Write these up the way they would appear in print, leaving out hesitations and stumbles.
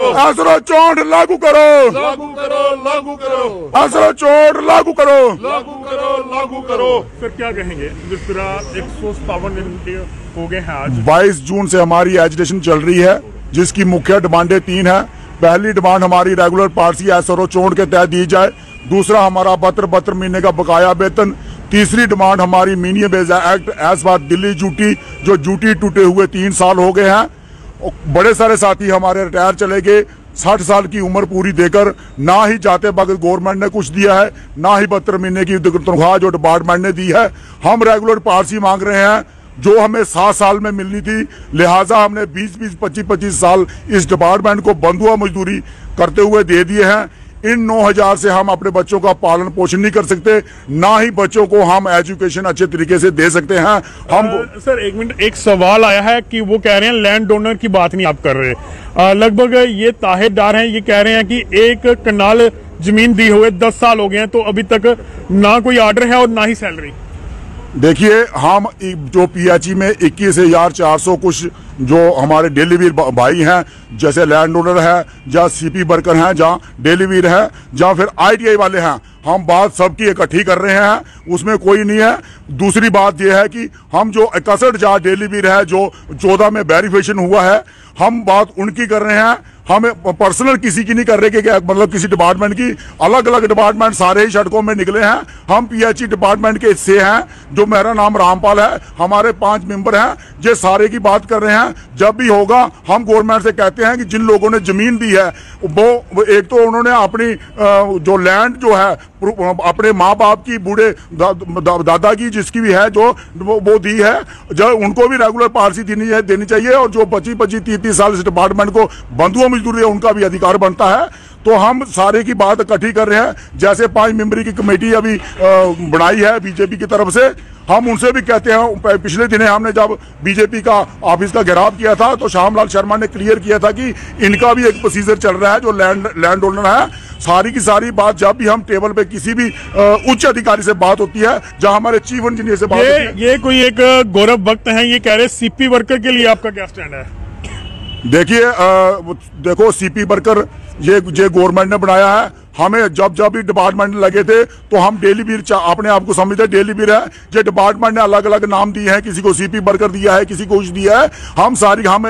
असर चोट लागू करो, लागू करो, लागू करो, असर चोट लागू करो, लागू करो, लागू करो। सर क्या कहेंगे, जिस तरह 157 दिन हो गए हैं आज, 22 जून से हमारी एजुटेशन चल रही है, जिसकी मुख्य डिमांडें 3 हैं। पहली डिमांड हमारी रेगुलर पारसी एसआरओ चोट के तहत दी जाए। दूसरा हमारा 72 महीने का बकाया वेतन। तीसरी डिमांड हमारी मीनियम वेज एक्ट एज बार दिल्ली ड्यूटी, जो ड्यूटी टूटे हुए 3 साल हो गए हैं। बड़े सारे साथी हमारे रिटायर चले गए, 60 साल की उम्र पूरी देकर ना ही जाते वक्त गवर्नमेंट ने कुछ दिया है, ना ही 72 महीने की तनख्वाह जो डिपार्टमेंट ने दी है। हम रेगुलर पारसी मांग रहे हैं जो हमें 7 साल में मिलनी थी, लिहाजा हमने 20-20, 25-25 साल इस डिपार्टमेंट को बंधुआ मजदूरी करते हुए दे दिए हैं। इन 9,000 से हम अपने बच्चों का पालन पोषण नहीं कर सकते, ना ही बच्चों को हम एजुकेशन अच्छे तरीके से दे सकते हैं। हम सर एक मिनट, एक सवाल आया है कि वो कह रहे हैं लैंड डोनर की बात नहीं आप कर रहे। लगभग ये ताहेदार हैं, ये कह रहे हैं कि 1 कनाल जमीन दी हुए 10 साल हो गए हैं, तो अभी तक ना कोई ऑर्डर है और ना ही सैलरी। देखिए, हम जो पीएचई में 21,400 कुछ जो हमारे डेलीवीर भाई हैं, जैसे लैंड ओनर है, जहाँ सीपी वर्कर हैं, जहाँ डेलीवीर है, जहाँ फिर आईटीआई वाले हैं, हम बात सबकी इकट्ठी कर रहे हैं, उसमें कोई नहीं है। दूसरी बात यह है कि हम जो 61 जहाँ डेलीवीर है, जो 14 में वेरिफिकेशन हुआ है, हम बात उनकी कर रहे हैं, हमें पर्सनल किसी की नहीं कर रहे कि मतलब किसी डिपार्टमेंट की। अलग अलग डिपार्टमेंट सारे ही सड़कों में निकले हैं। हम पीएचई डिपार्टमेंट के हिस्से हैं, जो मेरा नाम रामपाल है, हमारे 5 मेंबर हैं, ये सारे की बात कर रहे हैं। जब भी होगा हम गवर्नमेंट से कहते हैं कि जिन लोगों ने जमीन दी है, वो एक तो उन्होंने अपनी जो लैंड जो है अपने माँ बाप की, बूढ़े दादा की जिसकी भी है, जो वो दी है, जो उनको भी रेगुलर पारसी देनी चाहिए। और जो 25-25, 30-30 साल इस डिपार्टमेंट को बंधुआ मजदूरी है, उनका भी अधिकार बनता है। तो हम सारे की बात इकट्ठी कर रहे हैं। जैसे 5 मेंबरी की कमेटी अभी बनाई है बीजेपी की तरफ से, हम उनसे भी कहते हैं। पिछले दिने हमने जब बीजेपी का ऑफिस का घेराव किया था, तो श्यामलाल शर्मा ने क्लियर किया था कि इनका भी एक प्रोसीजर चल रहा है, जो लैंड ओनर है। सारी की सारी बात जब भी हम टेबल पे किसी भी उच्च अधिकारी से बात होती है, जहां हमारे चीफ इंजीनियर से बात होती है, ये कोई एक गौरव वक्त है, ये कह रहे सीपी वर्कर के लिए आपका क्या स्टैंड है? देखिए, देखो सीपी वर्कर ये गवर्नमेंट ने बनाया है। हमें जब भी डिपार्टमेंट लगे थे, तो हम डेलीवीर अपने आप को समझते डेलीवीर है। ये डिपार्टमेंट ने अलग अलग नाम दिए हैं, किसी को सीपी वर्कर दिया है, किसी को कुछ दिया है। हम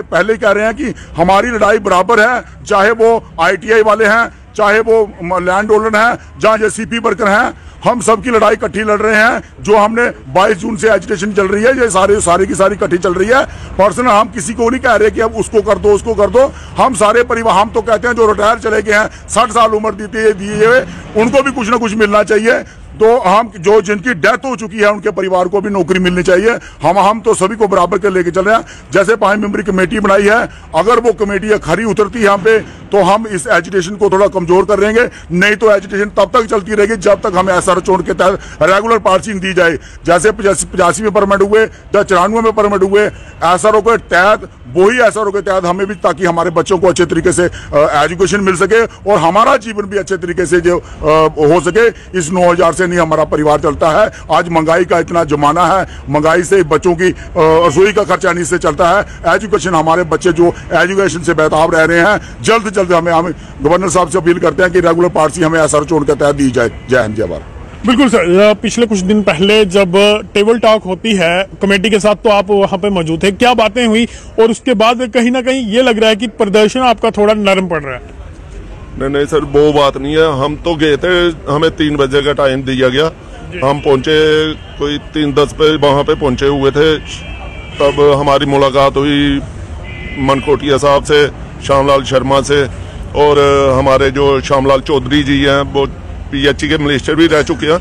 पहले कह रहे हैं कि हमारी लड़ाई बराबर है, चाहे वो आईटीआई वाले हैं, चाहे वो लैंड ओनर हैं, जहाँ ये सीपी वर्कर हैं। हम सबकी लड़ाई इकट्ठी लड़ रहे हैं। जो हमने 22 जून से एजुटेशन चल रही है, ये सारी की सारी इकट्ठी चल रही है। पर्सनल हम किसी को नहीं कह रहे कि अब उसको कर दो, उसको कर दो। हम सारे परिवार, हम तो कहते हैं जो रिटायर चले गए हैं, 60 साल उम्र दिए हुए, उनको भी कुछ ना कुछ मिलना चाहिए। तो हम जो जिनकी डेथ हो चुकी है, उनके परिवार को भी नौकरी मिलनी चाहिए। हम तो सभी को बराबर के लेके चल रहे हैं। जैसे 5 मेंबरी कमेटी बनाई है, अगर वो कमेटी खरी उतरती है यहाँ पे, तो हम इस एजुटेशन को थोड़ा कमजोर कर देंगे। नहीं तो एजुटेशन तब तक चलती रहेगी जब तक हमें एसआरओ चोट के तहत रेगुलर पारसी दी जाए। जैसे 85 में परमिट हुए, 94 में परमिट हुए, एसआरओ के तहत, वही एसआरओ के तहत हमें भी, ताकि हमारे बच्चों को अच्छे तरीके से एजुकेशन मिल सके और हमारा जीवन भी अच्छे तरीके से जो हो सके। इस 9,000 से नहीं हमारा परिवार चलता है। आज महंगाई का इतना जमाना है, महंगाई से बच्चों की रसोई का खर्चा नहीं से चलता है। एजुकेशन, हमारे बच्चे जो एजुकेशन से बेताब रह रहे हैं, जल्द हम गवर्नर साहब से अपील करते हैं कि रेगुलर पारसी हमें एसआरओ चोट के तहत दी जाए। जय हिंद, जय भारत। बिल्कुल सर, पिछले कुछ दिन पहले जब टेबल टॉक होती है कमेटी के साथ, तो आप वहां पे मौजूद थे, क्या बातें हुई? और उसके बाद कहीं ना कहीं ये लग रहा है कि प्रदर्शन आपका थोड़ा नरम पड़ रहा है। नहीं सर, वो बात नहीं है। हम तो गए थे, हमें 3 बजे का टाइम दिया गया। हम पहुंचे कोई 3:10 पे वहां पे पहुंचे हुए थे। तब हमारी मुलाकात हुई मनकोटिया साहब से, श्यामलाल शर्मा से, और हमारे जो श्यामलाल चौधरी जी हैं, वो पीएचई के मिनिस्टर भी रह चुके हैं।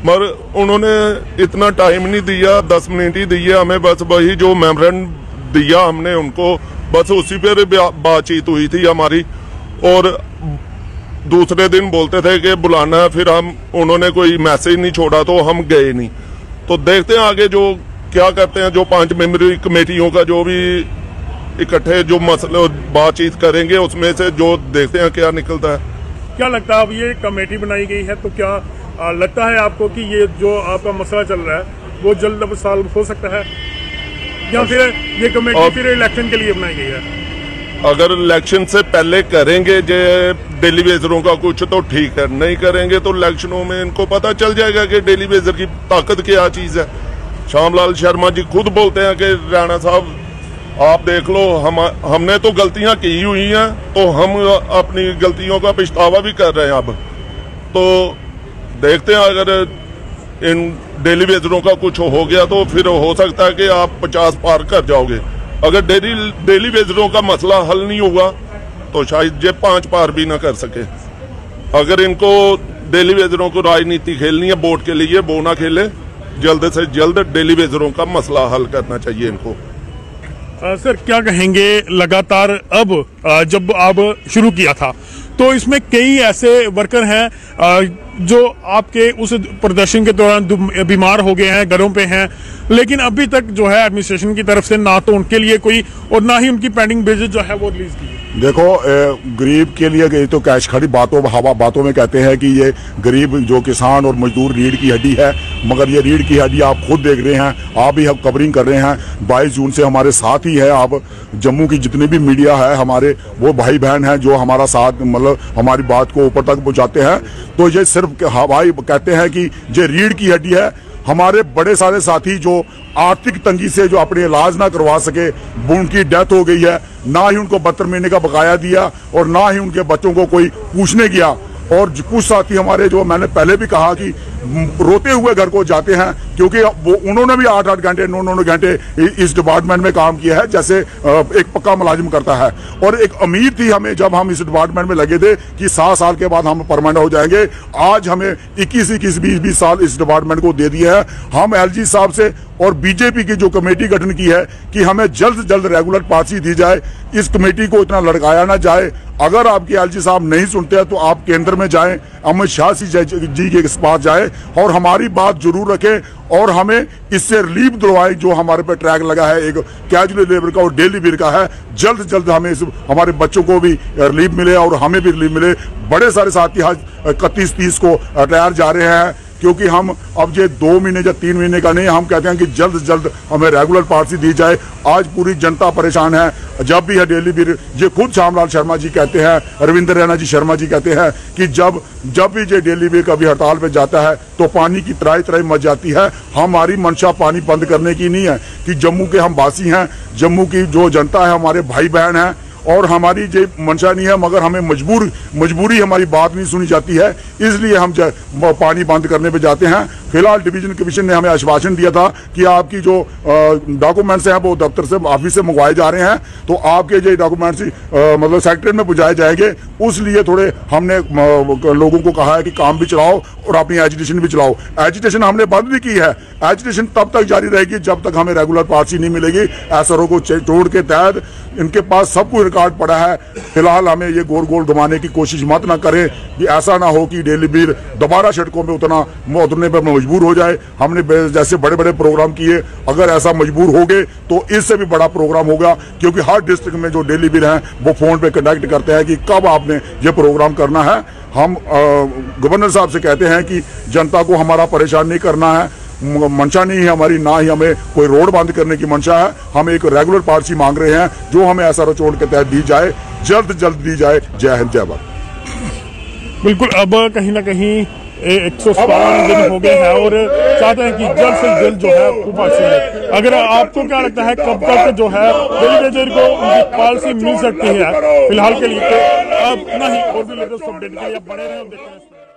मगर उन्होंने इतना टाइम नहीं दिया, 10 मिनट ही दिए हमें। बस वही जो मेमोरेंडम दिया हमने उनको, बस उसी पर बातचीत हुई थी हमारी। और दूसरे दिन बोलते थे कि बुलाना है, फिर उन्होंने कोई मैसेज नहीं छोड़ा, तो हम गए नहीं। तो देखते हैं आगे जो क्या करते हैं। जो 5 मेंबरी कमेटियों का जो भी इकट्ठे जो मसले बातचीत करेंगे, उसमें से जो देखते हैं क्या निकलता है। क्या लगता है, अब ये कमेटी बनाई गई है, तो क्या लगता है आपको कि ये जो आपका मसला चल रहा है, वो जल्द अब सॉल्व हो सकता है, या फिर ये कमेटी फिर इलेक्शन के लिए बनाई गई है? अगर इलेक्शन से पहले करेंगे जे डेली वेजरों का कुछ तो ठीक है, नहीं करेंगे तो इलेक्शनों में इनको पता चल जाएगा कि डेली वेजर की ताकत क्या चीज है। श्यामलाल शर्मा जी खुद बोलते हैं कि राणा साहब आप देख लो, हमने तो गलतियां की हुई हैं, तो हम अपनी गलतियों का पछतावा भी कर रहे हैं। अब तो देखते हैं, अगर इन डेली वेजरों का कुछ हो गया तो फिर हो सकता है कि आप 50 पार कर जाओगे। अगर डेली वेजरों का मसला हल नहीं हुआ तो शायद ये 5 पार भी ना कर सके। अगर इनको डेली वेजरों को राजनीति खेलनी है वोट के लिए, वो ना खेले, जल्द से जल्द डेली वेजरों का मसला हल करना चाहिए इनको। सर क्या कहेंगे, लगातार अब जब आप शुरू किया था तो इसमें कई ऐसे वर्कर हैं जो आपके उस प्रदर्शन के दौरान बीमार हो गए हैं, घरों पे हैं, लेकिन अभी तक जो है एडमिनिस्ट्रेशन की तरफ से ना तो उनके लिए कोई और ना ही उनकी पेंडिंग बेसिस जो है वो रिलीज की। देखो, गरीब के लिए तो कैश खड़ी बातों में कहते हैं कि ये गरीब जो किसान और मजदूर रीढ़ की हड्डी है, मगर ये रीढ़ की हड्डी आप खुद देख रहे हैं, आप भी हम कवरिंग कर रहे हैं। 22 जून से हमारे साथ ही है। आप जम्मू की जितनी भी मीडिया है हमारे, वो भाई बहन है जो हमारा साथ, मतलब हमारी बात को ऊपर तक पहुंचाते हैं। तो ये सिर्फ हवाई कहते हैं कि ये रीढ़ की हड्डी है। हमारे बड़े सारे साथी जो आर्थिक तंगी से जो अपने इलाज ना करवा सके, उनकी डेथ हो गई है, ना ही उनको 72 महीने का बकाया दिया और ना ही उनके बच्चों को कोई पूछने गया। और कुछ साथी हमारे, जो मैंने पहले भी कहा कि रोते हुए घर को जाते हैं, क्योंकि वो उन्होंने भी 8-8 घंटे 9-9 घंटे इस डिपार्टमेंट में काम किया है, जैसे एक पक्का मुलाजिम करता है। और एक उम्मीद थी हमें जब हम इस डिपार्टमेंट में लगे थे कि 7 साल के बाद हम परमानेंट हो जाएंगे। आज हमें 21-20 साल इस डिपार्टमेंट को दे दिया है। हम एलजी साहब से और बीजेपी की जो कमेटी गठन की है कि हमें जल्द से जल्द रेगुलर पार्टी दी जाए, इस कमेटी को इतना लड़काया ना जाए। अगर आपके एलजी साहब नहीं सुनते हैं तो आप केंद्र में जाएं, अमित शाह जी के पास जाएं और हमारी बात जरूर रखें और हमें इससे रिलीफ दिलवाएं। जो हमारे पे ट्रैक लगा है एक कैजुअल लेबर का और डेली वेज का है, जल्द से जल्द हमें हमारे बच्चों को भी रिलीफ मिले और हमें भी रिलीफ मिले। बड़े सारे साथी आज 31-30 को रिटायर जा रहे हैं, क्योंकि हम अब ये 2 महीने या 3 महीने का नहीं, हम कहते हैं कि जल्द से जल्द हमें रेगुलर पार्टी दी जाए। आज पूरी जनता परेशान है। जब भी है डेली भी, ये खुद श्यामलाल शर्मा जी कहते हैं, रविंद्र रैना जी शर्मा जी कहते हैं कि जब भी ये डेली भी कभी हड़ताल पे जाता है तो पानी की तराई मच जाती है। हमारी मंशा पानी बंद करने की नहीं है कि जम्मू के हम वासी हैं, जम्मू की जो जनता है हमारे भाई बहन हैं, और हमारी ये मंशा नहीं है, मगर हमें मजबूरी हमारी बात नहीं सुनी जाती है, इसलिए हम पानी बंद करने पे जाते हैं। फिलहाल डिवीजन कमीशन ने हमें आश्वासन दिया था कि आपकी जो डॉक्यूमेंट्स हैं वो दफ्तर से, ऑफिस से मंगवाए जा रहे हैं, तो आपके जो डॉक्यूमेंट्स मतलब सेक्रेटरीट में पहुंचाए जाएंगे। उसलिए थोड़े हमने लोगों को कहा है कि काम भी चलाओ और अपनी एजुटेशन भी चलाओ। एजुटेशन हमने बंद भी की है, एजुटेशन तब तक जारी रहेगी जब तक हमें रेगुलर पार्टी नहीं मिलेगी। एसआरओ को तोड़ के तहत इनके पास सब कुछ रिकॉर्ड पड़ा है। फिलहाल हमें ये गोल घुमाने की कोशिश मत ना करें कि ऐसा ना हो कि डेली बीर दोबारा सड़कों पे उतरने पर मजबूर हो जाए। हमने जैसे बड़े प्रोग्राम किए, अगर ऐसा मजबूर हो गए तो इससे भी बड़ा प्रोग्राम होगा, क्योंकि हर डिस्ट्रिक्ट में जो डेली बीर हैं वो फोन पे कंडक्ट करते हैं कि कब आपने ये प्रोग्राम करना है। हम गवर्नर साहब से कहते हैं कि जनता को हमारा परेशान नहीं करना है, मंशा नहीं है हमारी, ना ही हमें कोई रोड बंद करने की मंशा है। हम एक रेगुलर पार्टी मांग रहे हैं जो हमें ऐसा रचोड़ के तहत दी जाए, जल्द दी जाए। जय हिंद, जय भारत। बिल्कुल, अब कहीं ना कहीं 157 दिन हो गए हैं और चाहते हैं कि जल्द से जल्द जो है वो पार्टी है। अगर आपको क्या लगता है कब तक जो है डेली वेजर को उनकी पॉलिसी मिल सकती है? फिलहाल के लिए तो अब नहीं, और भी लेटेस्ट अपडेट के लिए बने रहे, देखते हैं।